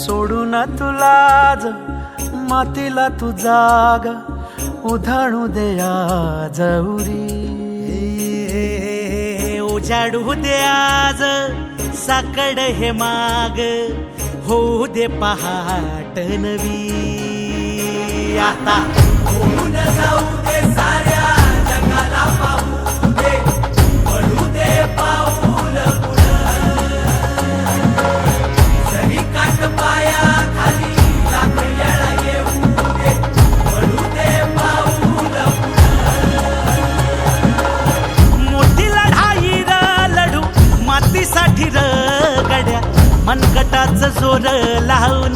सोडून तुलाज मातीला तू जाग उधाणू दे आज उरी उजाडू दे आज साकड हे माग होऊ दे पहाट नवी आता होऊन जाऊ दे साऱ्या जगाला पाहू दे पडू दे पाऊल पुढं जरी काट पाया खाली लाख येळा येऊ दे पडू दे पाऊल पुढं मोठी लढाई र लढू मातीसाठी र गड्या मनगटाचं जोर लावून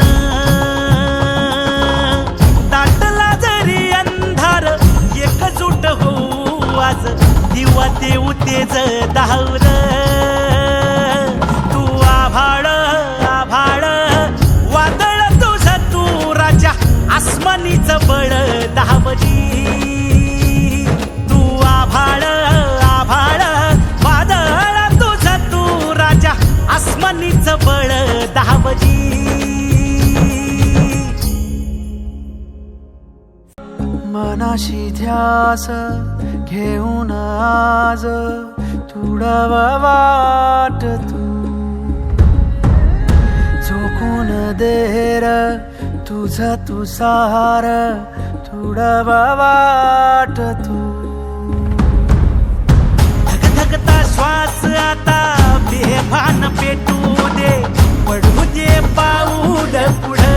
दाटला जरी अंधार एकजूट होऊ आज दिवा देऊ तेज धावर तू आभाळ आभाळ वादळ तुझं तू राजा आसमानीचं बळ धावली तू आभाळ आभाळ वादळ तुझं तू राजा आसमानीचं बळ धावली मनाशी ध्यास घेऊन आज तुडवा वाट तू झोकून देर तुझ तू सार तुडवा वाट तू धगधगता श्वास आता बेभान पेटू दे पडू दे पाऊल पुढं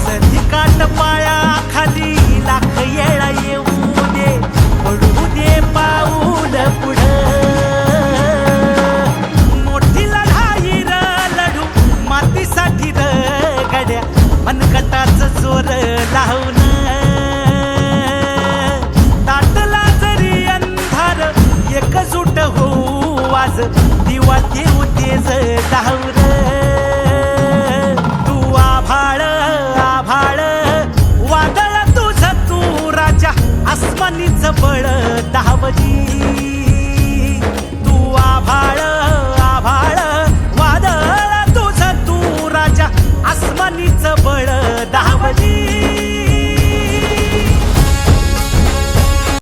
सधी काट पाया खाली लाख येळा येऊ दे पडू दे पाऊल पुढं मोठी लढाई र लढू मातीसाठी र गड्या मनगटाचं जोर लावून दाटला जरी अंधार एकजूट होऊ आज दिवा देऊ तेज धावर तू आभाळ आभाळ वादळ तुझं तू राजा आसमानीचं बळ धावली